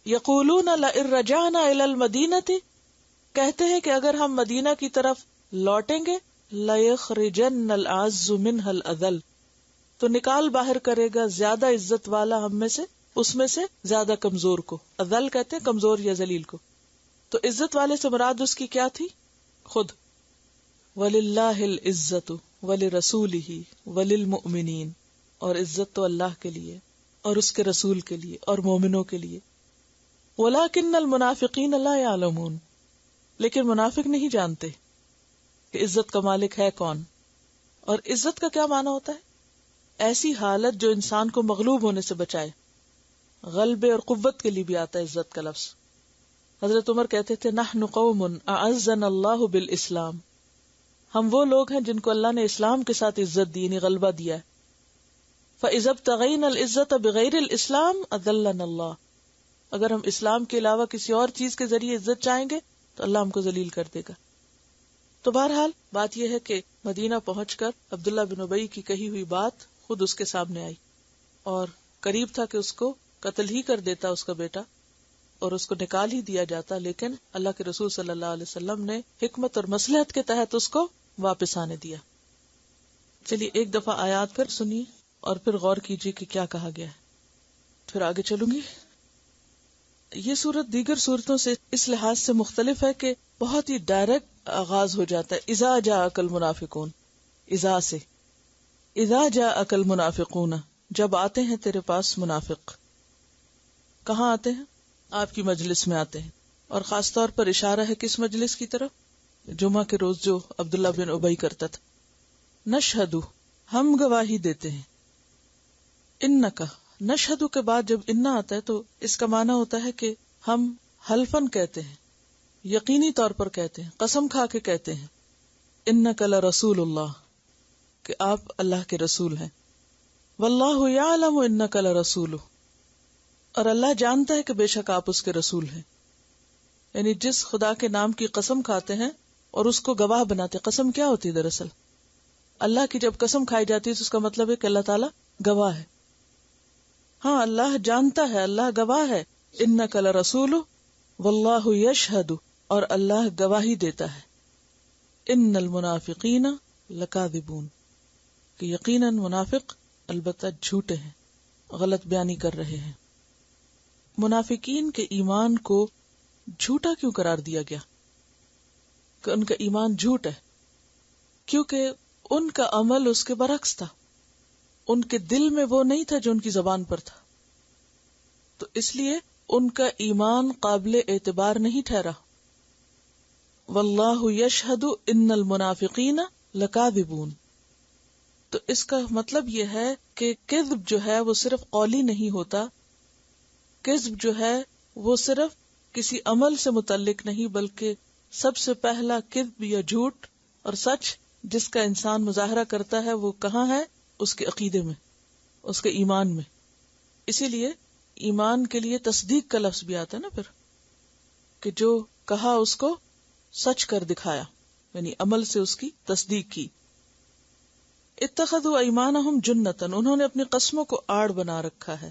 یقولون لئن رجعنا الی المدینۃ، کہتے ہیں کہ اگر ہم مدینہ کی طرف لوٹیں گے، لیخرجن الاعز منها الاذل، تو نکال باہر کرے گا زیادہ عزت والا ہم میں سے اس میں سے زیادہ کمزور کو. اذل کہتے ہیں کمزور یا ذلیل کو. تو عزت والے سے مراد اس کی کیا تھی؟ خود. وَلِلَّهِ الْعِزَّةُ وَلِرَسُولِهِ وَلِلْمُؤْمِنِينَ، اور عزت تو اللہ کے لیے اور اس کے رسول کے لیے اور مومنوں کے لیے. وَلَكِنَّ الْمُنَافِقِينَ لَا يَعْلَمُونَ، لیکن منافق نہیں جانتے کہ عزت کا مالک ہے کون. اور عزت کا کیا معنی ہوتا ہے؟ ایسی حالت جو انسان کو مغلوب ہونے سے بچائے. غلبے اور قوت کے لیے بھی آتا ہے عزت کا لفظ. حضرت عمر کہتے تھے نحن قوم اعزنا اللہ بالاسلام، ہم وہ لوگ ہیں جن کو اللہ نے اسلام کے ساتھ عزت دی، یعنی غلبہ دیا ہے. فاذا ابتغینا العزت بغیر الاسلام اذلنا اللہ، اگر ہم اسلام کے علاوہ کسی اور چیز کے ذریعے عزت چاہیں گے تو اللہ ہم کو ذلیل کر دے گا. تو بہرحال بات یہ ہے کہ مدینہ پہنچ کر عبداللہ بن ابی کی کہی ہوئی بات خود اس کے سامنے آئی، اور قریب تھا کہ اس کو قتل ہی کر دیتا اس کا بیٹا اور اس کو نکال ہی دیا جاتا، لیکن اللہ کے رسول صلی اللہ علیہ وسلم نے حکمت اور مصلحت کے تحت اس کو واپس آنے دیا. چلیے ایک دفعہ آیات پھر سنیے اور پھر غور کیجیے کہ کیا کہا گیا ہے، پھر آگے چلوں گی. یہ سورت دیگر سورتوں سے اس لحاظ سے مختلف ہے کہ بہت ہی ڈائریکٹ آغاز ہو جاتا ہے. اذا جاءک المنافقون، اذا سے، اذا جاءک المنافقون، جب آتے ہیں تیرے پاس منافق. کہاں آتے ہیں؟ آپ کی مجلس میں آتے ہیں. اور خاص طور پر اشارہ ہے کس مجلس کی طرف؟ جمعہ کے روز جو عبداللہ بن ابی کرتا تھا. نشہدو، ہم گواہی دیتے ہیں. انکا، نشہدو کے بعد جب انا آتا ہے تو اس کا معنی ہوتا ہے کہ ہم حلفن کہتے ہیں، یقینی طور پر کہتے ہیں، قسم کھا کے کہتے ہیں. انکا لرسول اللہ، کہ آپ اللہ کے رسول ہیں. واللہ یعلم انکا لرسولہ، اور اللہ جانتا ہے کہ بے شک آپ اس کے رسول ہیں. یعنی جس خدا کے نام کی قسم کھاتے ہیں اور اس کو گواہ بناتے. قسم کیا ہوتی ہے دراصل؟ اللہ کی جب قسم کھائی جاتی ہے تو اس کا مطلب ہے کہ اللہ تعالیٰ گواہ ہے. ہاں اللہ جانتا ہے، اللہ گواہ ہے. انک لرسول واللہ یشہد، اور اللہ گواہی دیتا ہے. ان المنافقین لکاذبون، کہ یقیناً منافق البتہ جھوٹے ہیں، غلط بیانی کر رہے ہیں. منافقین کے ایمان کو جھوٹا کیوں قرار دیا گیا کہ ان کا ایمان جھوٹ ہے؟ کیونکہ ان کا عمل اس کے برعکس تھا. ان کے دل میں وہ نہیں تھا جو ان کی زبان پر تھا، تو اس لیے ان کا ایمان قابل اعتبار نہیں ٹھہرا. واللہ یشہد ان المنافقین لکاذبون، تو اس کا مطلب یہ ہے کہ کذب جو ہے وہ صرف قولی نہیں ہوتا. کذب جو ہے وہ صرف کسی عمل سے متعلق نہیں، بلکہ سب سے پہلا کذب یا جھوٹ اور سچ جس کا انسان مظاہرہ کرتا ہے وہ کہاں ہے؟ اس کے عقیدے میں، اس کے ایمان میں. اسی لیے ایمان کے لیے تصدیق کا لفظ بھی آتا ہے نا پھر، کہ جو کہا اس کو سچ کر دکھایا، یعنی عمل سے اس کی تصدیق کی. اتخذوا ایمانہم جنتاً، انہوں نے اپنی قسموں کو آڑ بنا رکھا ہے.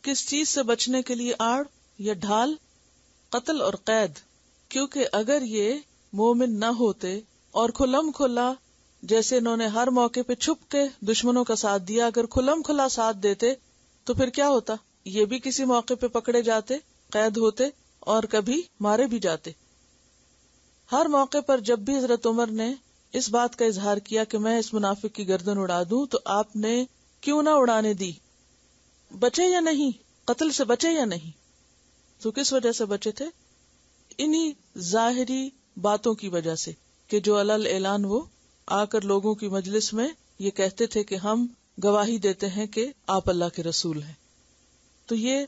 کس چیز سے بچنے کے لیے آڑ یا ڈھال؟ قتل اور قید. کیونکہ اگر یہ مومن نہ ہوتے اور کھلم کھلا، جیسے انہوں نے ہر موقع پہ چھپ کے دشمنوں کا ساتھ دیا، اگر کھلم کھلا ساتھ دیتے تو پھر کیا ہوتا؟ یہ بھی کسی موقع پہ پکڑے جاتے، قید ہوتے اور کبھی مارے بھی جاتے. ہر موقع پر جب بھی حضرت عمر نے اس بات کا اظہار کیا کہ میں اس منافق کی گردن اڑا دوں، تو آپ نے کیوں نہ اڑانے دی؟ بچے یا نہیں؟ قتل سے بچے یا نہیں؟ تو کس وجہ سے بچے تھے؟ انہی ظاہری باتوں کی وجہ سے کہ جو علل اعلان وہ آ کر لوگوں کی مجلس میں یہ کہتے تھے کہ ہم گواہی دیتے ہیں کہ آپ اللہ کے رسول ہیں. تو یہ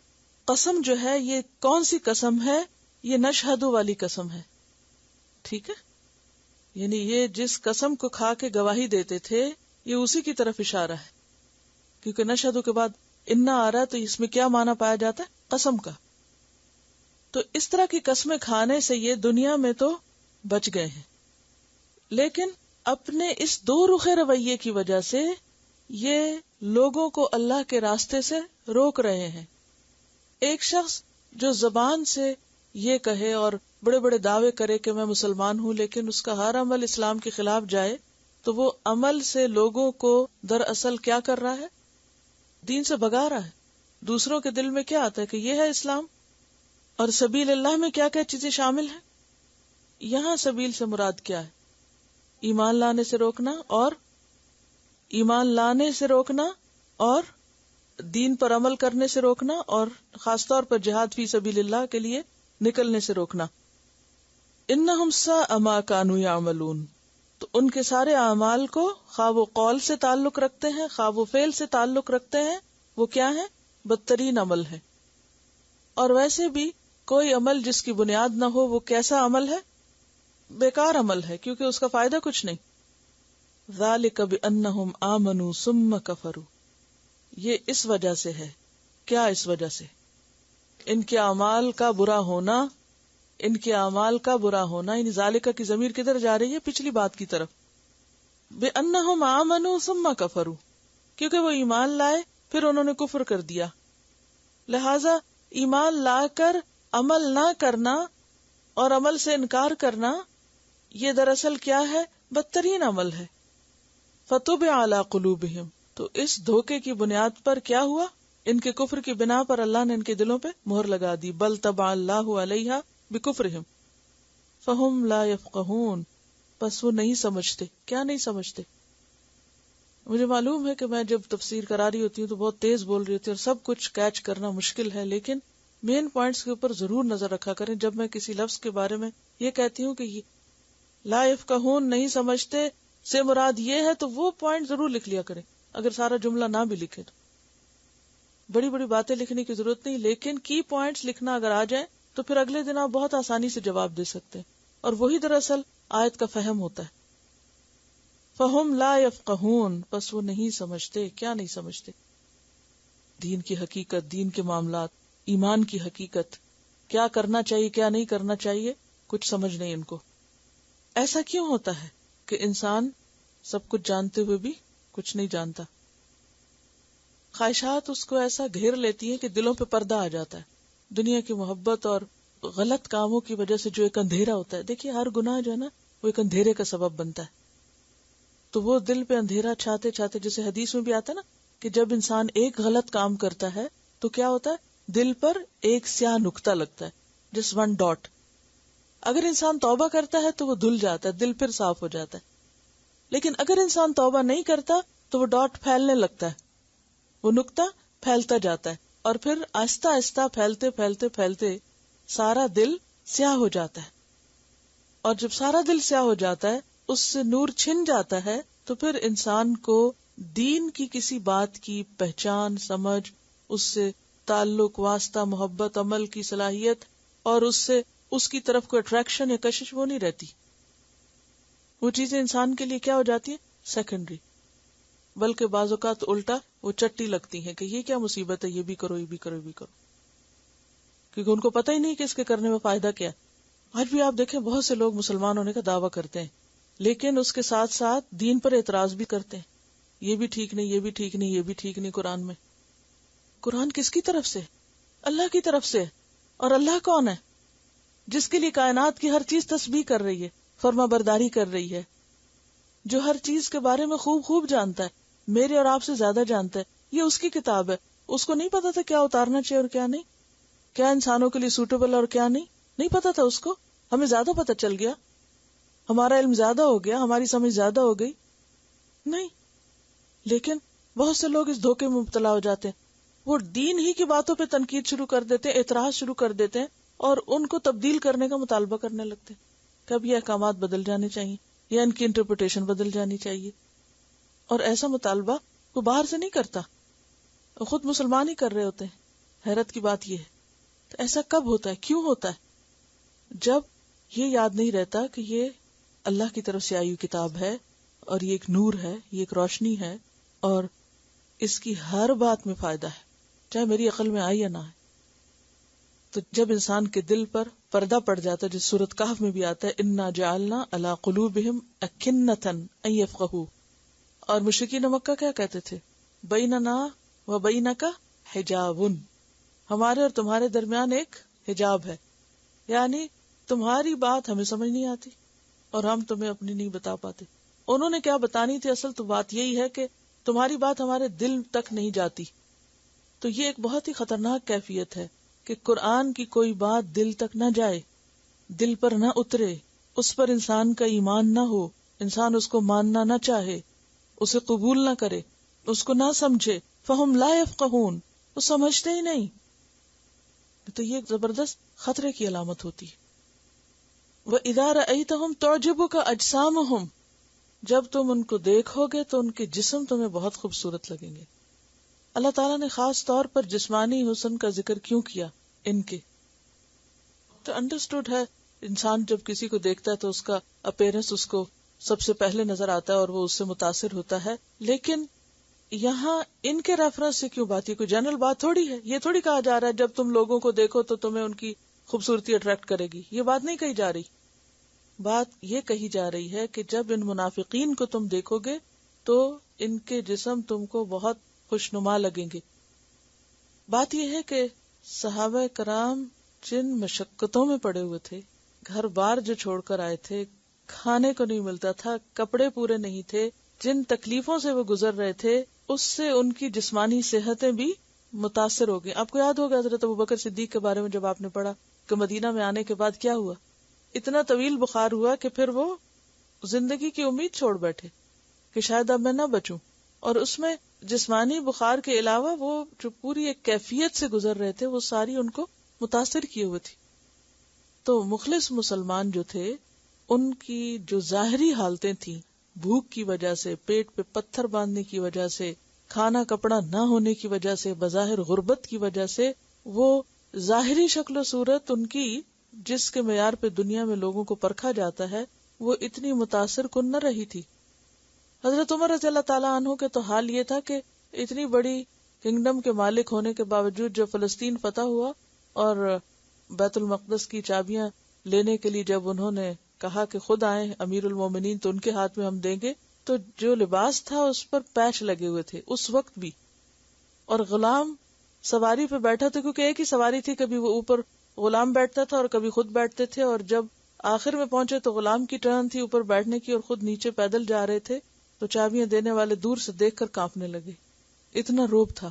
قسم جو ہے یہ کون سی قسم ہے؟ یہ نشہدو والی قسم ہے. ٹھیک ہے، یعنی یہ جس قسم کو کھا کے گواہی دیتے تھے یہ اسی کی طرف اشارہ ہے. کیونکہ نشہدو کے بعد انا آ رہا ہے تو اس میں کیا معنی پایا جاتا ہے؟ قسم کا. تو اس طرح کی قسمیں کھانے سے یہ دنیا میں تو بچ گئے ہیں، لیکن اپنے اس دو رخے رویے کی وجہ سے یہ لوگوں کو اللہ کے راستے سے روک رہے ہیں. ایک شخص جو زبان سے یہ کہے اور بڑے بڑے دعوے کرے کہ میں مسلمان ہوں، لیکن اس کا ہر عمل اسلام کے خلاف جائے، تو وہ عمل سے لوگوں کو دراصل کیا کر رہا ہے؟ دین سے بھگا رہا ہے. دوسروں کے دل میں کیا آتا ہے کہ یہ ہے اسلام، اور سبیل اللہ میں کیا کیا چیزیں شامل ہیں. یہاں سبیل سے مراد کیا ہے؟ ایمان لانے سے روکنا، اور ایمان لانے سے روکنا، اور دین پر عمل کرنے سے روکنا، اور خاص طور پر جہاد فی سبیل اللہ کے لیے نکلنے سے روکنا. انہم ساء ما کانوا یعملون، تو ان کے سارے اعمال کو، خواہ وہ قول سے تعلق رکھتے ہیں خواہ وہ فعل سے تعلق رکھتے ہیں، وہ کیا ہے؟ بدترین عمل ہے. اور ویسے بھی کوئی عمل جس کی بنیاد نہ ہو وہ کیسا عمل ہے؟ بیکار عمل ہے، کیونکہ اس کا فائدہ کچھ نہیں. ذالک بانہم آمنوا ثم کفروا، یہ اس وجہ سے ہے. کیا اس وجہ سے؟ ان کے اعمال کا برا ہونا، ان کے اعمال کا برا ہونا. یعنی ذالک کی ضمیر کدھر جا رہی ہے؟ پچھلی بات کی طرف. بانہم آمنوا ثم کفروا، کیونکہ وہ ایمان لائے پھر انہوں نے کفر کر دیا. لہذا ایمان لا کر عمل نہ کرنا اور عمل سے انکار کرنا، یہ دراصل کیا ہے؟ بدترین عمل ہے. فطبع علی قلوبہم، تو اس دھوکے کی بنیاد پر کیا ہوا؟ ان کے کفر کی بنا پر اللہ نے ان کے دلوں پہ مہر لگا دی. بل طبع اللہ علیہا بکفرہم فہم لا یفقہون، بس وہ نہیں سمجھتے. کیا نہیں سمجھتے؟ مجھے معلوم ہے کہ میں جب تفسیر کرا رہی ہوتی ہوں تو بہت تیز بول رہی ہوتی ہوں اور سب کچھ کیچ کرنا مشکل ہے، لیکن مین پوائنٹس کے اوپر ضرور نظر رکھا کریں. جب میں کسی لفظ کے بارے میں یہ کہتی ہوں کہ لا یفقہون نہیں سمجھتے سے مراد یہ ہے، تو وہ پوائنٹ ضرور لکھ لیا کریں. اگر سارا جملہ نہ بھی لکھے تو بڑی بڑی باتیں لکھنے کی ضرورت نہیں، لیکن کی پوائنٹس لکھنا اگر آ جائے تو پھر اگلے دن آپ بہت آسانی سے جواب دے سکتے ہیں. اور وہی دراصل آیت کا فہم ہوتا ہے. فہم لا یفقہون، پس وہ نہیں سمجھتے. کیا نہیں سمجھتے؟ دین کی حقیقت، دین کے معاملات، ایمان کی حقیقت، کیا کرنا چاہیے کیا نہیں کرنا چاہیے، کچھ سمجھ نہیں ان کو. ایسا کیوں ہوتا ہے کہ انسان سب کچھ جانتے ہوئے بھی کچھ نہیں جانتا؟ خواہشات اس کو ایسا گھیر لیتی ہیں کہ دلوں پہ پردہ آ جاتا ہے. دنیا کی محبت اور غلط کاموں کی وجہ سے جو ایک اندھیرا ہوتا ہے، دیکھیے ہر گناہ جو ہے نا وہ ایک اندھیرے کا سبب بنتا ہے. تو وہ دل پہ اندھیرا چھاتے چھاتے، جیسے حدیث میں بھی آتا ہے نا کہ جب انسان ایک غلط کام کرتا ہے تو کیا ہوتا ہے؟ دل پر ایک سیاہ نقطہ لگتا ہے، جس ون ڈاٹ. اگر انسان توبہ کرتا ہے تو وہ دھل جاتا ہے، دل پھر صاف ہو جاتا ہے. لیکن اگر انسان توبہ نہیں کرتا تو وہ ڈاٹ پھیلنے لگتا ہے، وہ نقطہ پھیلتا جاتا ہے، اور پھر آہستہ آہستہ پھیلتے پھیلتے پھیلتے سارا دل سیاہ ہو جاتا ہے. اور جب سارا دل سیاہ ہو جاتا ہے، اس سے نور چھن جاتا ہے، تو پھر انسان کو دین کی کسی بات کی پہچان، سمجھ، اس سے تعلق، واسطہ، محبت، عمل کی صلاحیت، اور اس سے اس کی طرف کوئی اٹریکشن یا کشش وہ نہیں رہتی. وہ چیزیں انسان کے لیے کیا ہو جاتی ہیں؟ سیکنڈری. بلکہ بعض اوقات الٹا وہ چٹی لگتی ہیں کہ یہ کیا مصیبت ہے، یہ بھی کرو، یہ بھی کرو، یہ بھی کرو، کیونکہ ان کو پتہ ہی نہیں کہ اس کے کرنے میں فائدہ کیا. آج بھی آپ دیکھیں بہت سے لوگ مسلمان ہونے کا دعویٰ کرتے ہیں، لیکن اس کے ساتھ ساتھ دین پر اعتراض بھی کرتے ہیں. یہ بھی ٹھیک نہیں، یہ بھی ٹھیک نہیں، یہ بھی ٹھیک نہیں. قرآن میں، قرآن کس کی طرف سے؟ اللہ کی طرف سے. اور اللہ کون ہے؟ جس کے لیے کائنات کی ہر چیز تسبیح کر رہی ہے، فرما برداری کر رہی ہے، جو ہر چیز کے بارے میں خوب خوب جانتا ہے، میرے اور آپ سے زیادہ جانتا ہے. یہ اس کی کتاب ہے. اس کو نہیں پتا تھا کیا اتارنا چاہیے اور کیا نہیں، کیا انسانوں کے لیے سوٹیبل اور کیا نہیں. نہیں پتا تھا اس کو. ہمیں زیادہ پتا چل گیا، ہمارا علم زیادہ ہو گیا، ہماری سمجھ زیادہ ہو گئی. نہیں. لیکن بہت سے لوگ اس دھوکے میں مبتلا ہو جاتے ہیں. وہ دین ہی کی باتوں پہ تنقید شروع کر دیتے ہیں، اعتراض شروع کر دیتے ہیں، اور ان کو تبدیل کرنے کا مطالبہ کرنے لگتے ہیں. کب یہ احکامات بدل جانے چاہیے یا ان کی انٹرپریٹیشن بدل جانی چاہیے. اور ایسا مطالبہ وہ باہر سے نہیں کرتا، خود مسلمان ہی کر رہے ہوتے ہیں. حیرت کی بات یہ ہے. تو ایسا کب ہوتا ہے؟ کیوں ہوتا ہے؟ جب یہ یاد نہیں رہتا کہ یہ اللہ کی طرف سے آئی ہوئی کتاب ہے، اور یہ ایک نور ہے، یہ ایک روشنی ہے، اور اس کی ہر بات میں فائدہ ہے، چاہے میری عقل میں آئے یا نہ آئے. تو جب انسان کے دل پر پردہ پڑ جاتا ہے، جس سورۃ کہف میں بھی آتا ہے انا جعلنا علی قلوبہم اکنۃ ان یفقہوا. اور مشرکین مکہ کیا کہتے تھے؟ بیننا و بینک حجاب، ہمارے اور تمہارے درمیان ایک حجاب ہے، یعنی تمہاری بات ہمیں سمجھ نہیں آتی اور ہم تمہیں اپنی نہیں بتا پاتے. انہوں نے کیا بتانی تھی؟ اصل تو بات یہی ہے کہ تمہاری بات ہمارے دل تک نہیں جاتی. تو یہ ایک بہت ہی خطرناک کیفیت ہے کہ قرآن کی کوئی بات دل تک نہ جائے، دل پر نہ اترے، اس پر انسان کا ایمان نہ ہو، انسان اس کو ماننا نہ چاہے، اسے قبول نہ کرے، اس کو نہ سمجھے. فہم لا یفقہون، وہ سمجھتے ہی نہیں. تو یہ ایک زبردست خطرے کی علامت ہوتی ہے. وَإِذَا رَأَيْتَهُمْ تُعْجِبُكَ أَجْسَامُهُمْ، جب تم ان کو دیکھو گے تو ان کے جسم تمہیں بہت خوبصورت لگیں گے. اللہ تعالیٰ نے خاص طور پر جسمانی حسن کا ذکر کیوں کیا ان کے؟ تو انڈرسٹوڈ ہے، انسان جب کسی کو دیکھتا ہے تو اس کا اپیرنس اس کو سب سے پہلے نظر آتا ہے اور وہ اس سے متاثر ہوتا ہے. لیکن یہاں ان کے ریفرنس سے کیوں بات؟ یہ کوئی جنرل بات تھوڑی ہے. یہ تھوڑی کہا جا رہا ہے جب تم لوگوں کو دیکھو تو تمہیں ان کی خوبصورتی اٹریکٹ کرے گی. یہ بات نہیں کہی جا رہی. بات یہ کہی جا رہی ہے کہ جب ان منافقین کو تم دیکھو گے تو ان کے جسم تم کو بہت خوشنما لگیں گے. بات یہ ہے کہ صحابہ کرام جن مشقتوں میں پڑے ہوئے تھے، گھر بار جو چھوڑ کر آئے تھے، کھانے کو نہیں ملتا تھا، کپڑے پورے نہیں تھے، جن تکلیفوں سے وہ گزر رہے تھے، اس سے ان کی جسمانی صحتیں بھی متاثر ہو گئی. آپ کو یاد ہوگا حضرت ابوبکر صدیق کے بارے میں جب آپ نے پڑھا کہ مدینہ میں آنے کے بعد کیا ہوا، اتنا طویل بخار ہوا کہ پھر وہ زندگی کی امید چھوڑ بیٹھے کہ شاید اب میں نہ بچوں. اور اس میں جسمانی بخار کے علاوہ وہ جو پوری ایک کیفیت سے گزر رہے تھے وہ ساری ان کو متاثر کیے ہوئے تھی. تو مخلص مسلمان جو تھے ان کی جو ظاہری حالتیں تھیں، بھوک کی وجہ سے، پیٹ پہ پتھر باندھنے کی وجہ سے، کھانا کپڑا نہ ہونے کی وجہ سے، بظاہر غربت کی وجہ سے، وہ ظاہری شکل و صورت ان کی جس کے معیار پہ دنیا میں لوگوں کو پرکھا جاتا ہے وہ اتنی متاثر کن نہ رہی تھی. حضرت عمر رضی اللہ تعالیٰ عنہ کے تو حال یہ تھا کہ اتنی بڑی کنگڈم کے مالک ہونے کے باوجود جب فلسطین فتح ہوا اور بیت المقدس کی چابیاں لینے کے لیے جب انہوں نے کہا کہ خود آئیں امیر المومنین تو ان کے ہاتھ میں ہم دیں گے، تو جو لباس تھا اس پر پیچ لگے ہوئے تھے اس وقت بھی، اور غلام سواری پہ بیٹھا تھا کیونکہ ایک ہی سواری تھی، کبھی وہ اوپر غلام بیٹھتا تھا اور کبھی خود بیٹھتے تھے، اور جب آخر میں پہنچے تو غلام کی ٹرن تھی اوپر بیٹھنے کی اور خود نیچے پیدل جا رہے تھے، تو چابیاں دینے والے دور سے دیکھ کر کانپنے لگے، اتنا روب تھا.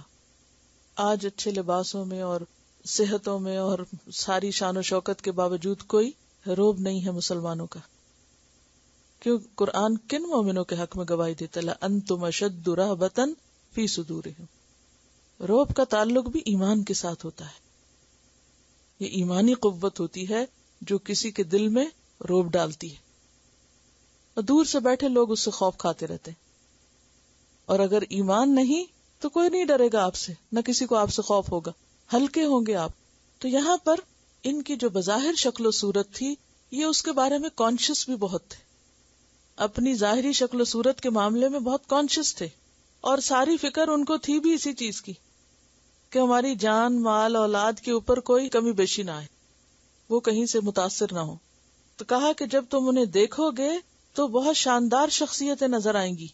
آج اچھے لباسوں میں اور صحتوں میں اور ساری شان و شوکت کے باوجود کوئی روب نہیں ہے مسلمانوں کا. کیوں؟ قرآن کن مومنوں کے حق میں گواہی دیتا ہے لَأَنْتُمْ أَشَدُّ رَهْبَةً فِي صُدُورِهِمْ. روب کا تعلق بھی ایمان کے ساتھ ہوتا ہے. یہ ایمانی قوت ہوتی ہے جو کسی کے دل میں روب ڈالتی ہے، اور دور سے بیٹھے لوگ اس سے خوف کھاتے رہتے ہیں. اور اگر ایمان نہیں تو کوئی نہیں ڈرے گا آپ سے، نہ کسی کو آپ سے خوف ہوگا، ہلکے ہوں گے آپ. تو یہاں پر ان کی جو بظاہر شکل و صورت تھی یہ اس کے بارے میں کانشیس بھی بہت تھے، اپنی ظاہری شکل و صورت کے معاملے میں بہت کانشیس تھے، اور ساری فکر ان کو تھی بھی اسی چیز کی کہ ہماری جان مال اولاد کے اوپر کوئی کمی بیشی نہ آئے، وہ کہیں سے متاثر نہ ہو. تو کہا کہ جب تم انہیں دیکھو گے تو بہت شاندار شخصیتیں نظر آئیں گی.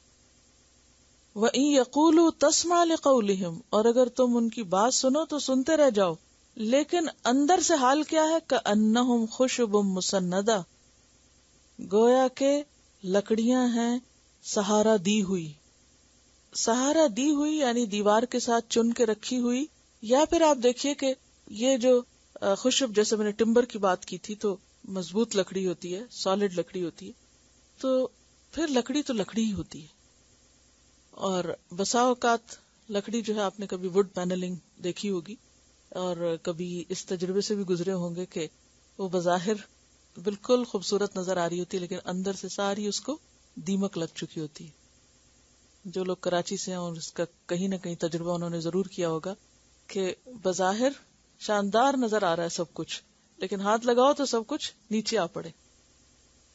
وَإِن يَقُولُوا تَسْمَعْ لِقَوْلِهِمْ، اور اگر تم ان کی بات سنو تو سنتے رہ جاؤ، لیکن اندر سے حال کیا ہے؟ كَأَنَّهُمْ خُشُبٌ مُّسَنَّدَةٌ، گویا کہ لکڑیاں ہیں سہارا دی ہوئی. سہارا دی ہوئی یعنی دیوار کے ساتھ چن کے رکھی ہوئی، یا پھر آپ دیکھیے کہ یہ جو خشب، جیسے میں نے ٹمبر کی بات کی تھی، تو مضبوط لکڑی ہوتی ہے، سالڈ لکڑی ہوتی ہے، تو پھر لکڑی تو لکڑی ہی ہوتی ہے. اور بسا اوقات لکڑی جو ہے، آپ نے کبھی وڈ پینلنگ دیکھی ہوگی اور کبھی اس تجربے سے بھی گزرے ہوں گے کہ وہ بظاہر بالکل خوبصورت نظر آ رہی ہوتی ہے لیکن اندر سے ساری اس کو دیمک لگ چکی ہوتی ہے. جو لوگ کراچی سے ہیں اور اس کا کہیں نہ کہیں تجربہ انہوں نے ضرور کیا ہوگا کہ بظاہر شاندار نظر آ رہا ہے سب کچھ، لیکن ہاتھ لگاؤ تو سب کچھ نیچے آ پڑے،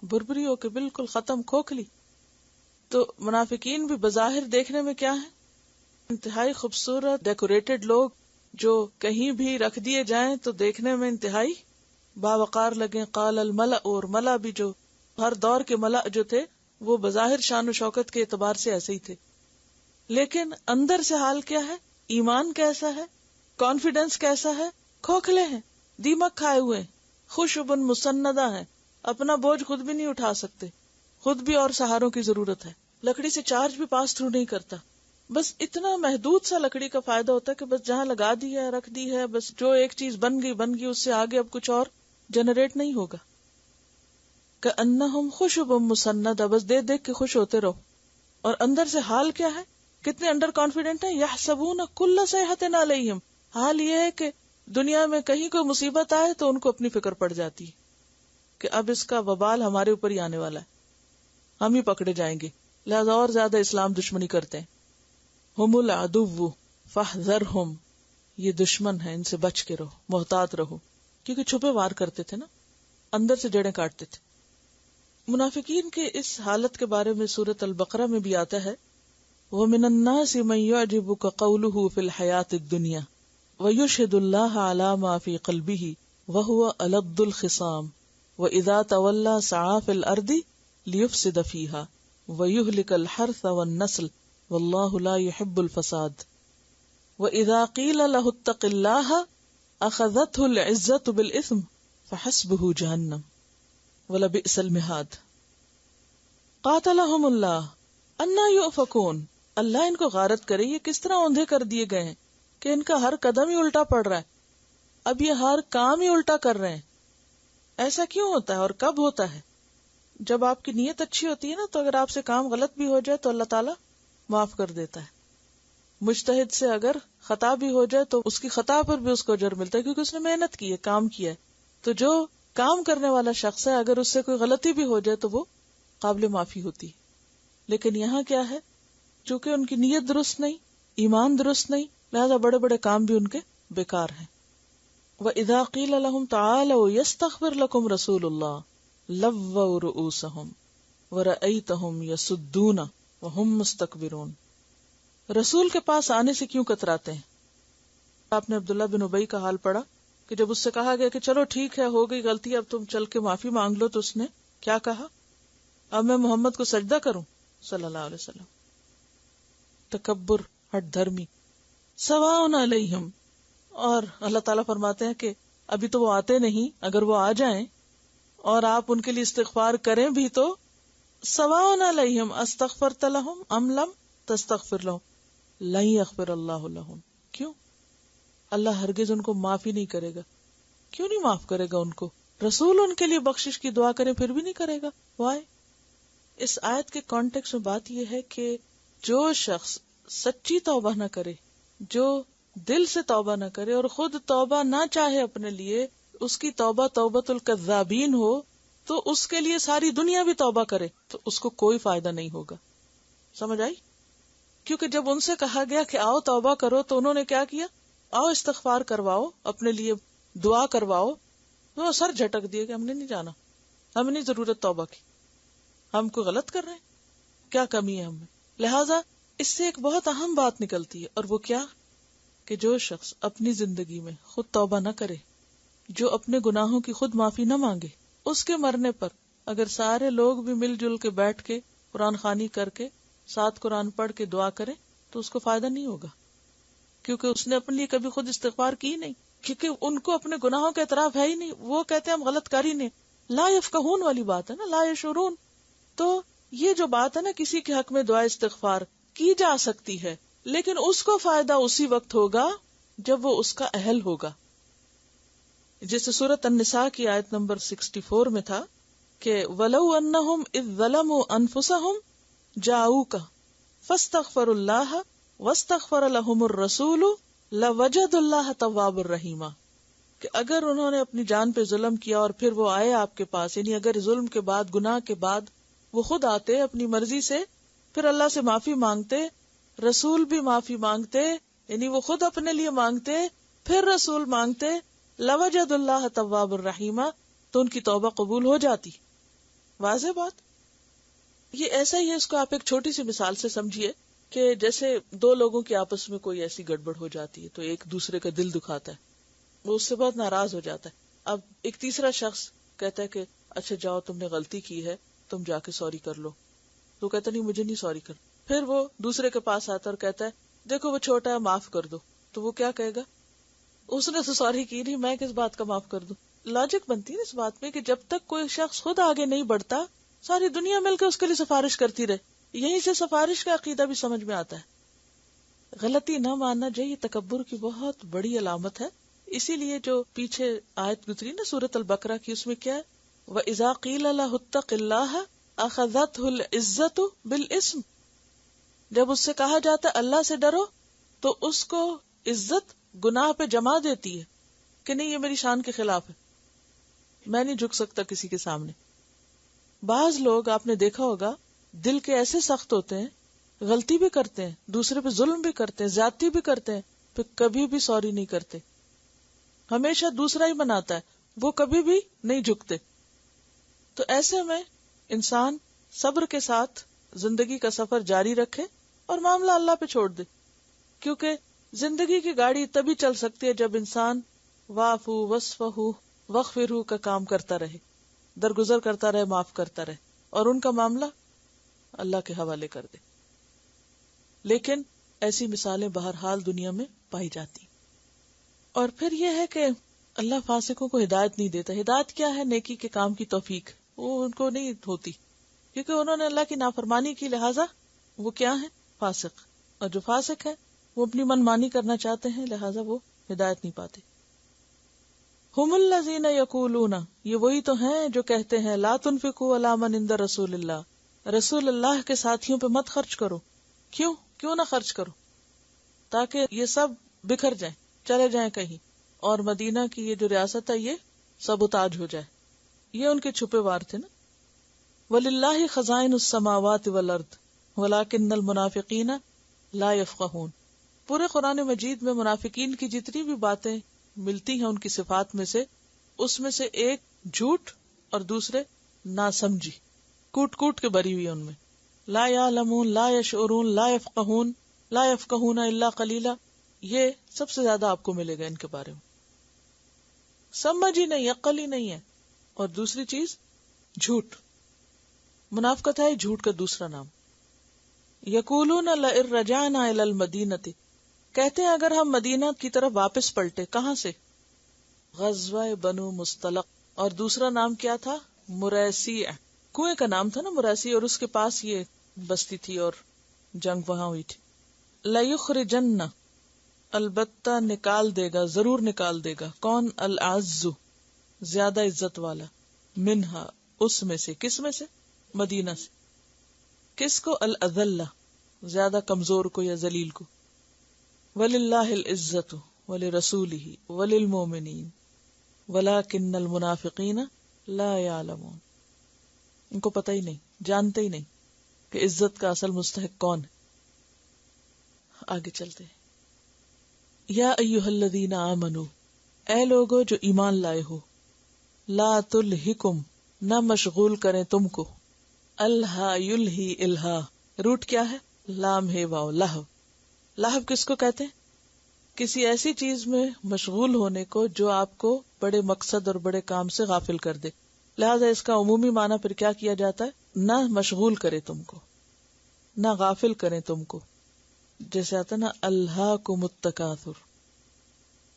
بھربھری ہو کے بالکل ختم، کھوکھلی. تو منافقین بھی بظاہر دیکھنے میں کیا ہے؟ انتہائی خوبصورت ڈیکوریٹڈ لوگ جو کہیں بھی رکھ دیے جائیں تو دیکھنے میں انتہائی باوقار لگیں. قال الملأ، اور ملأ بھی جو ہر دور کے ملأ جو تھے وہ بظاہر شان و شوکت کے اعتبار سے ایسے ہی تھے، لیکن اندر سے حال کیا ہے، ایمان کیسا ہے، کانفیڈینس کیسا ہے؟ کھوکھلے ہیں، دیمک کھائے ہوئے ہیں، خشبن مسندہ ہیں، اپنا بوجھ خود بھی نہیں اٹھا سکتے، خود بھی اور سہاروں کی ضرورت ہے، لکڑی سے چارج بھی پاس تھرو نہیں کرتا، بس اتنا محدود سا لکڑی کا فائدہ ہوتا ہے کہ بس جہاں لگا دی ہے رکھ دی ہے، بس جو ایک چیز بن گئی اس سے آگے اب کچھ اور جنریٹ نہیں ہوگا. کأنہم خشب مسندہ، بس دیکھ دیکھ کے خوش ہوتے رہو. اور اندر سے حال کیا ہے؟ کتنے انڈر کانفیڈنٹ ہیں. یحسبون کل صیحۃ علیہم، حال یہ ہے کہ دنیا میں کہیں کوئی مصیبت آئے تو ان کو اپنی فکر پڑ جاتی ہے کہ اب اس کا وبال ہمارے اوپر ہی آنے والا ہے، ہم ہی پکڑے جائیں گے، لہذا اور زیادہ اسلام دشمنی کرتے ہیں. ہم العدو فاحذرہم، یہ دشمن ہے، ان سے بچ کے رہو، محتاط رہو، کیونکہ چھپے وار کرتے تھے نا، اندر سے جڑیں کاٹتے تھے. منافقین کے اس حالت کے بارے میں سورۃ البقرہ میں بھی آتا ہے وَمِنَ النَّاسِ مَن يُعْجِبُكَ قَوْلُهُ فِي الْحَيَاةِ الدُّنْيَا وَيُشْهِدُ اللَّهَ عَلَى مَا فِي قَلْبِهِ وَهُوَ أَلَدُّ الْخِصَامِ وَإِذَا تَوَلَّى سَعَىٰ فِي الْأَرْضِ لِيُفْسِدَ فِيهَا وَيُهْلِكَ الْحَرْثَ وَالنَّسْلَ وَاللَّهُ لَا يُحِبُّ الْفَسَادَ وَإِذَا قِيلَ لَهُ اتَّقِ اللَّهَ أَخَذَتْهُ الْعِزَّةُ بِالْإِثْمِ فَحَسْبُهُ جَهَنَّمُ وَلَبِئْسَ الْمِهَادُ. قاتلہم اللہ انا یؤفکون، اللہ ان کو غارت کرے، یہ کس طرح اوندھے کر دیے گئے ہیں کہ ان کا ہر قدم ہی الٹا پڑ رہا ہے، اب یہ ہر کام ہی الٹا کر رہے ہیں. ایسا کیوں ہوتا ہے اور کب ہوتا ہے؟ جب آپ کی نیت اچھی ہوتی ہے نا، تو اگر آپ سے کام غلط بھی ہو جائے تو اللہ تعالیٰ معاف کر دیتا ہے. مجتہد سے اگر خطا بھی ہو جائے تو اس کی خطا پر بھی اس کو اجر ملتا ہے، کیونکہ اس نے محنت کی ہے، کام کیا ہے. تو جو کام کرنے والا شخص ہے، اگر اس سے کوئی غلطی بھی ہو جائے تو وہ قابل معافی ہوتی. لیکن یہاں کیا ہے، چونکہ ان کی نیت درست نہیں، ایمان درست نہیں، لہذا بڑے بڑے کام بھی ان کے بیکار ہیں. وَإِذَا قِيلَ لَهُمْ تَعَالَوْا يَسْتَغْفِرْ لَكُمْ رَسُولُ اللَّهِ لَوَّوْا رُؤُوسَهُمْ وَرَأَيْتَهُمْ يَسُدُّونَ وَهُمْ مُسْتَكْبِرُونَ. رسول کے پاس آنے سے کیوں کتراتے ہیں؟ آپ نے عبداللہ بن ابی کا حال پڑھا کہ جب اس سے کہا گیا کہ چلو ٹھیک ہے، ہو گئی غلطی، اب تم چل کے معافی مانگ لو، تو اس نے کیا کہا؟ اب میں محمد کو سجدہ کروں صلی اللہ علیہ وسلم. تکبر، ہٹ دھرمی. سواء علیہم، اور اللہ تعالیٰ فرماتے ہیں کہ ابھی تو وہ آتے نہیں، اگر وہ آ جائیں اور آپ ان کے لیے استغفار کریں بھی تو سواء علیہم استغفرت لہم ام لم تستغفر لہم لن یغفر اللہ لہم. کیوں؟ اللہ ہرگز ان کو معافی نہیں کرے گا. کیوں نہیں معاف کرے گا ان کو؟ رسول ان کے لیے بخشش کی دعا کرے پھر بھی نہیں کرے گا. وائے؟ اس آیت کے کانٹیکس میں بات یہ ہے کہ جو شخص سچی توبہ نہ کرے، جو دل سے توبہ نہ کرے اور خود توبہ نہ چاہے اپنے لیے، اس کی توبہ توبۃ الکذابین ہو، تو اس کے لیے ساری دنیا بھی توبہ کرے تو اس کو کوئی فائدہ نہیں ہوگا. سمجھ آئی؟ کیونکہ جب ان سے کہا گیا کہ آؤ توبہ کرو تو انہوں نے کیا کیا؟ آؤ استغفار کرواؤ، اپنے لیے دعا کرواؤ. وہ سر جھٹک دیے کہ ہم نے نہیں جانا، ہمیں نہیں ضرورت توبہ کی، ہم کو غلط کر رہے ہیں، کیا کمی ہے ہم میں. لہٰذا اس سے ایک بہت اہم بات نکلتی ہے، اور وہ کیا کہ جو شخص اپنی زندگی میں خود توبہ نہ کرے، جو اپنے گناہوں کی خود معافی نہ مانگے، اس کے مرنے پر اگر سارے لوگ بھی مل جل کے بیٹھ کے قرآن خوانی کر کے ساتھ قرآن پڑھ کے دعا کریں تو اس کو فائدہ نہیں ہوگا، کیونکہ اس نے اپنے لیے کبھی خود استغفار کی نہیں، کیونکہ ان کو اپنے گناہوں کا اعتراف ہے ہی نہیں. وہ کہتے ہیں ہم غلط کر ہی نہیں. لا یفقہون والی بات ہے نا، لا یشعرون. تو یہ جو بات ہے نا، کسی کے حق میں دعا استغفار کی جا سکتی ہے، لیکن اس کو فائدہ اسی وقت ہوگا جب وہ اس کا اہل ہوگا. جیسے سورۃ النساء کی آیت نمبر 64 میں تھا کہ وَلَوْ أَنَّهُمْ إِذْ ظَلَمُوا أَنفُسَهُمْ جَاءُوكَ فَاسْتَغْفَرُوا اللَّهَ وَاسْتَغْفَرَ لَهُمُ الرَّسُولُ لَوَجَدُوا اللَّهَ تَوَّابًا رَحِيمًا. کہ اگر انہوں نے اپنی جان پہ ظلم کیا اور پھر وہ آئے آپ کے پاس، یعنی اگر ظلم کے بعد، گناہ کے بعد وہ خود آتے اپنی مرضی سے، پھر اللہ سے معافی مانگتے، رسول بھی معافی مانگتے، یعنی وہ خود اپنے لیے مانگتے پھر رسول مانگتے، لَوَجَدُوا اللَّهَ تَوَّابًا رَحِيمًا، تو ان کی توبہ قبول ہو جاتی. واضح بات. یہ ایسا ہی ہے، اس کو آپ ایک چھوٹی سی مثال سے سمجھیے کہ جیسے دو لوگوں کی آپس میں کوئی ایسی گڑبڑ ہو جاتی ہے تو ایک دوسرے کا دل دکھاتا ہے، وہ اس سے بہت ناراض ہو جاتا ہے. اب ایک تیسرا شخص کہتا ہے کہ اچھا جاؤ، تم نے غلطی کی ہے، تم جا کے سوری کر لو. تو کہتا نہیں، مجھے نہیں سوری کر. پھر وہ دوسرے کے پاس آتا اور کہتا ہے دیکھو وہ چھوٹا ہے، معاف کر دو. تو وہ کیا کہے گا؟ اس نے تو سوری کی نہیں، میں کس بات کا معاف کر دوں؟ لاجک بنتی ہے اس بات میں کہ جب تک کوئی شخص خود آگے نہیں بڑھتا ساری دنیا مل کے اس کے لیے سفارش کرتی رہے. یہیں سے سفارش کا عقیدہ بھی سمجھ میں آتا ہے. غلطی نہ ماننا جو یہ تکبر کی بہت بڑی علامت ہے. اسی لیے جو پیچھے آیت گزری نا سورۃ البقرہ کی، اس میں کیا ہے؟ وَإِذَا قِيلَ لَهُ اتَّقِ اللَّهَ أَخَذَتْهُ الْعِزَّةُ بِالْإِثْمِ، جب اس سے کہا جاتا ہے اللہ سے ڈرو تو اس کو عزت گناہ پہ جما دیتی ہے کہ نہیں یہ میری شان کے خلاف ہے، میں نہیں جھک سکتا کسی کے سامنے. بعض لوگ آپ نے دیکھا ہوگا دل کے ایسے سخت ہوتے ہیں، غلطی بھی کرتے ہیں، دوسرے پہ ظلم بھی کرتے ہیں، زیادتی بھی کرتے ہیں، پھر کبھی بھی سوری نہیں کرتے، ہمیشہ دوسرا ہی بناتا ہے، وہ کبھی بھی نہیں جھکتے. تو ایسے میں انسان صبر کے ساتھ زندگی کا سفر جاری رکھے اور معاملہ اللہ پہ چھوڑ دے، کیونکہ زندگی کی گاڑی تبھی چل سکتی ہے جب انسان وَاعْفُوا وَاصْفَحُوا وَاغْفِرُوا کا کام کرتا رہے، درگزر کرتا رہے، معاف کرتا رہے اور ان کا معاملہ اللہ کے حوالے کر دے. لیکن ایسی مثالیں بہرحال دنیا میں پائی جاتی. اور پھر یہ ہے کہ اللہ فاسقوں کو ہدایت نہیں دیتا. ہدایت کیا ہے؟ نیکی کے کام کی توفیق، وہ ان کو نہیں ہوتی کیونکہ انہوں نے اللہ کی نافرمانی کی، لہٰذا وہ کیا ہے؟ فاسق. اور جو فاسق ہے وہ اپنی من مانی کرنا چاہتے ہیں، لہٰذا وہ ہدایت نہیں پاتے. ہم الذین یقولون، یہ وہی تو ہیں جو کہتے ہیں لا تنفقوا علی من عند رسول اللہ، رسول اللہ کے ساتھیوں پہ مت خرچ کرو. کیوں نہ خرچ کرو؟ تاکہ یہ سب بکھر جائیں، چلے جائیں کہیں، اور مدینہ کی یہ جو ریاست ہے یہ سبوتاج ہو جائے. یہ ان کے چھپے وار تھے نا. وَلِلَّهِ خَزَائِنُ السَّمَاوَاتِ وَالْأَرْضِ وَلَٰكِنَّ الْمُنَافِقِينَ لَا يَفْقَهُونَ. پورے قرآن مجید میں منافقین کی جتنی بھی باتیں ملتی ہیں ان کی صفات میں سے، اس میں سے ایک جھوٹ اور دوسرے ناسمجھی، کوٹ کوٹ کے بری ہوئی ان میں. لا یعلمون، لا یشعرون، لا یفقہون، لا یفقہون الا قلیلا. یہ سب سے زیادہ آپ کو ملے گا ان کے بارے میں. سمجھ ہی نہیں، عقل ہی نہیں ہے. اور دوسری چیز جھوٹ. منافقت ہے جھوٹ کا دوسرا نام. یقولون لئن رجعنا الی المدینۃ، کہتے ہیں اگر ہم مدینہ کی طرف واپس پلٹے. کہاں سے؟ غزوہ بنو مصطلق. اور دوسرا نام کیا تھا؟ مریسی. کنویں کا نام تھا نا مریسی، اور اس کے پاس یہ بستی تھی اور جنگ وہاں ہوئی تھی. لیخرجن، البتہ نکال دے گا، ضرور نکال دے گا. کون؟ العز، زیادہ عزت والا، منہا، اس میں سے. کس میں سے؟ مدینہ سے. کس کو؟ الاذل، زیادہ کمزور کو یا ذلیل کو. وللہ العزت ولرسولہ وللمؤمنین ولکن المنافقین لا یعلمون. ان کو پتہ ہی نہیں، جانتے ہی نہیں کہ عزت کا اصل مستحق کون ہے. آگے چلتے ہیں. یا ایھا الذین آمنوا، اے لوگو جو ایمان لائے ہو، لا تلہکم، نہ مشغول کریں تم کو، الہا یلہی الہا، روٹ کیا ہے؟ لام ہے واو، لہو. لہو کس کو کہتے ہیں؟ کسی ایسی چیز میں مشغول ہونے کو جو آپ کو بڑے مقصد اور بڑے کام سے غافل کر دے. لہذا اس کا عمومی معنی پھر کیا کیا جاتا ہے؟ نہ مشغول کرے تم کو، نہ غافل کریں تم کو. جیسے آتا نا الہاکم التکاثر،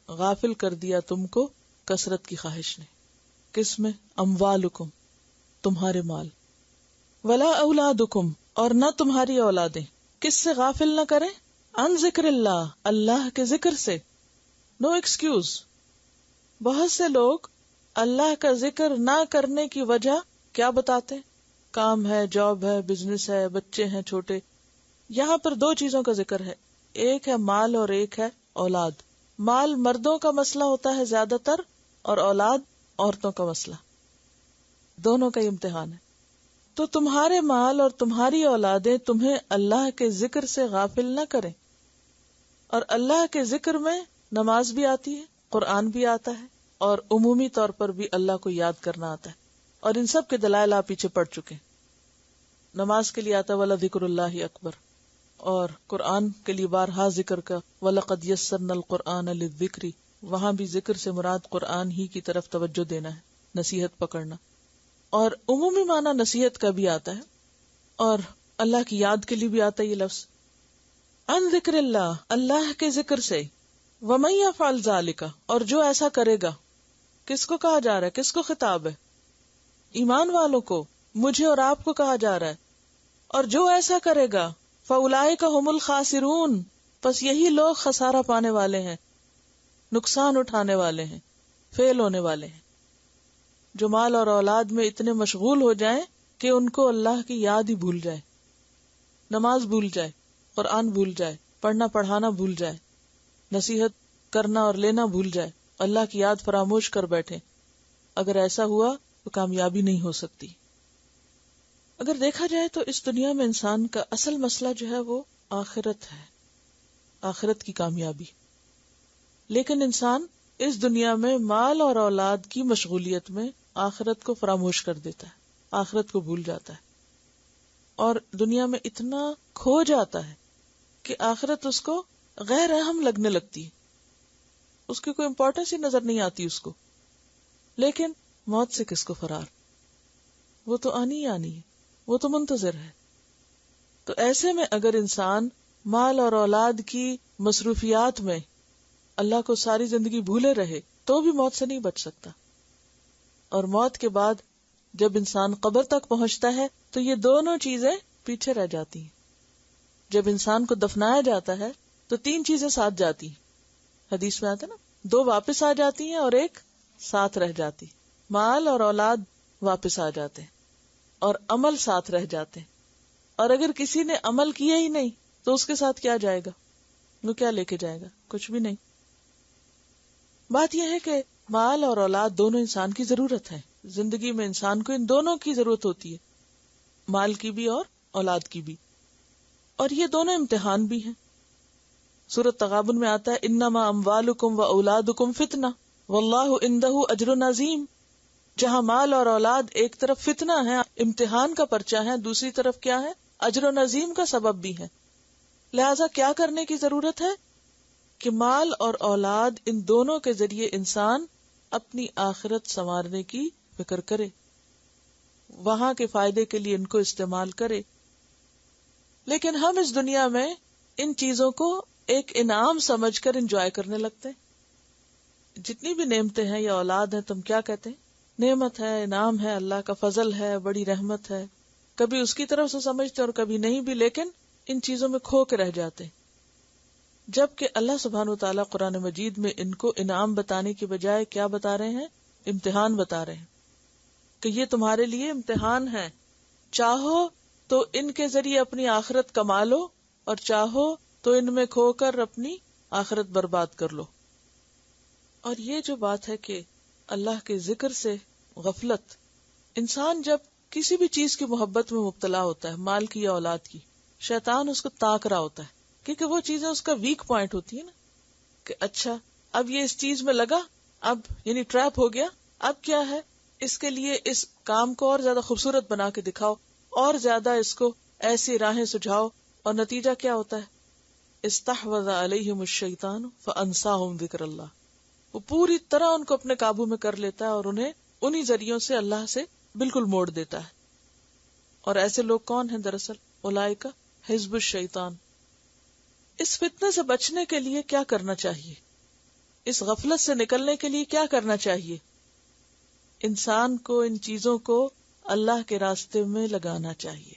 غافل کر دیا تم کو کثرت کی خواہش نے. کس میں؟ اموالکم، تمہارے مال. ولا اولادکم، اور نہ تمہاری اولادیں. کس سے غافل نہ کریں؟ ان ذکر اللہ، اللہ کے ذکر سے. No excuse. بہت سے لوگ اللہ کا ذکر نہ کرنے کی وجہ کیا بتاتے ہیں؟ کام ہے، جاب ہے، بزنس ہے، بچے ہیں چھوٹے. یہاں پر دو چیزوں کا ذکر ہے، ایک ہے مال اور ایک ہے اولاد. مال مردوں کا مسئلہ ہوتا ہے زیادہ تر، اور اولاد عورتوں کا مسئلہ. دونوں کا امتحان ہے. تو تمہارے مال اور تمہاری اولادیں تمہیں اللہ کے ذکر سے غافل نہ کریں. اور اللہ کے ذکر میں نماز بھی آتی ہے، قرآن بھی آتا ہے، اور عمومی طور پر بھی اللہ کو یاد کرنا آتا ہے. اور ان سب کے دلائل آپ پیچھے پڑ چکے. نماز کے لیے آتا ہے وَلَذِكْرُ اللَّهِ أَكْبَرُ، اور قرآن کے لیے بارہا ذکر کا وَلَقَدْ يَسَّرْنَا الْقُرْآنَ لِلذِّكْرِ. وہاں بھی ذکر سے مراد قرآن ہی کی طرف توجہ دینا ہے، نصیحت پکڑنا. اور عمومی معنی نصیحت کا بھی آتا ہے، اور اللہ کی یاد کے لیے بھی آتا ہے یہ لفظ. ان ذکر اللہ، اللہ کے ذکر سے. وَمَن يَفْعَلْ ذَلِكَ، اور جو ایسا کرے گا، کس کو کہا جا رہا ہے، کس کو خطاب ہے؟ ایمان والوں کو، مجھے اور آپ کو کہا جا رہا ہے. اور جو ایسا کرے گا فَأُولَئِكَ هُمُ الْخَاسِرُونَ، پس یہی لوگ خسارہ پانے والے ہیں، نقصان اٹھانے والے ہیں، فیل ہونے والے ہیں. جو مال اور اولاد میں اتنے مشغول ہو جائیں کہ ان کو اللہ کی یاد ہی بھول جائے، نماز بھول جائے، قرآن بھول جائے، پڑھنا پڑھانا بھول جائے، نصیحت کرنا اور لینا بھول جائے، اللہ کی یاد فراموش کر بیٹھے. اگر ایسا ہوا تو کامیابی نہیں ہو سکتی. اگر دیکھا جائے تو اس دنیا میں انسان کا اصل مسئلہ جو ہے وہ آخرت ہے، آخرت کی کامیابی. لیکن انسان اس دنیا میں مال اور اولاد کی مشغولیت میں آخرت کو فراموش کر دیتا ہے، آخرت کو بھول جاتا ہے، اور دنیا میں اتنا کھو جاتا ہے کہ آخرت اس کو غیر اہم لگنے لگتی ہے، اس کی کوئی امپورٹنس ہی نظر نہیں آتی اس کو. لیکن موت سے کس کو فرار، وہ تو آنی ہی آنی ہے، وہ تو منتظر ہے. تو ایسے میں اگر انسان مال اور اولاد کی مصروفیات میں اللہ کو ساری زندگی بھولے رہے تو بھی موت سے نہیں بچ سکتا. اور موت کے بعد جب انسان قبر تک پہنچتا ہے تو یہ دونوں چیزیں پیچھے رہ جاتی ہیں. جب انسان کو دفنایا جاتا ہے تو 3 چیزیں ساتھ جاتی ہیں، حدیث میں آتا ہے نا، 2 واپس آ جاتی ہیں اور 1 ساتھ رہ جاتی. مال اور اولاد واپس آ جاتے ہیں اور عمل ساتھ رہ جاتے ہیں. اور اگر کسی نے عمل کیا ہی نہیں تو اس کے ساتھ کیا جائے گا، وہ کیا لے کے جائے گا؟ کچھ بھی نہیں. بات یہ ہے کہ مال اور اولاد دونوں انسان کی ضرورت ہے. زندگی میں انسان کو ان دونوں کی ضرورت ہوتی ہے، مال کی بھی اور اولاد کی بھی. اور یہ دونوں امتحان بھی ہیں. سورۃ تغابن میں آتا ہے انما اموالکم واولادکم فتنہ واللہ عندہ اجر عظیم. جہاں مال اور اولاد ایک طرف فتنہ ہے، امتحان کا پرچہ ہے، دوسری طرف کیا ہے؟ اجر و نظیم کا سبب بھی ہے. لہذا کیا کرنے کی ضرورت ہے کہ مال اور اولاد ان دونوں کے ذریعے انسان اپنی آخرت سنوارنے کی فکر کرے، وہاں کے فائدے کے لیے ان کو استعمال کرے. لیکن ہم اس دنیا میں ان چیزوں کو ایک انعام سمجھ کر انجوائے کرنے لگتے ہیں. جتنی بھی نعمتیں ہیں یا اولاد ہیں، تم کیا کہتے ہیں؟ نعمت ہے، انعام ہے، اللہ کا فضل ہے، بڑی رحمت ہے. کبھی اس کی طرف سے سمجھتے اور کبھی نہیں بھی، لیکن ان چیزوں میں کھو کے رہ جاتے. جبکہ اللہ سبحانہ وتعالیٰ قرآن مجید میں ان کو انعام بتانے کی بجائے کیا بتا رہے ہیں؟ امتحان بتا رہے ہیں کہ یہ تمہارے لیے امتحان ہے. چاہو تو ان کے ذریعے اپنی آخرت کما لو، اور چاہو تو ان میں کھو کر اپنی آخرت برباد کر لو. اور یہ جو بات ہے کہ اللہ کے ذکر سے غفلت، انسان جب کسی بھی چیز کی محبت میں مبتلا ہوتا ہے، مال کی یا اولاد کی، شیطان اس کو تاک رہا ہوتا ہے، کیونکہ وہ چیزیں اس کا ویک پوائنٹ ہوتی ہیں نا، کہ اچھا اب یہ اس چیز میں لگا، اب یعنی ٹریپ ہو گیا، اب کیا ہے، اس کے لیے اس کام کو اور زیادہ خوبصورت بنا کے دکھاؤ، اور زیادہ اس کو ایسی راہیں سجھاؤ، اور نتیجہ کیا ہوتا ہے؟ استحوذ علیہم الشیطان فانساہم ذکر اللہ. وہ پوری طرح ان کو اپنے قابو میں کر لیتا ہے اور انہیں انہی ذریعوں سے اللہ سے بالکل موڑ دیتا ہے. اور ایسے لوگ کون ہیں؟ دراصل اولئک حزب الشیطان. اس فتنے سے بچنے کے لیے کیا کرنا چاہیے؟ اس غفلت سے نکلنے کے لیے کیا کرنا چاہیے؟ انسان کو ان چیزوں کو اللہ کے راستے میں لگانا چاہیے.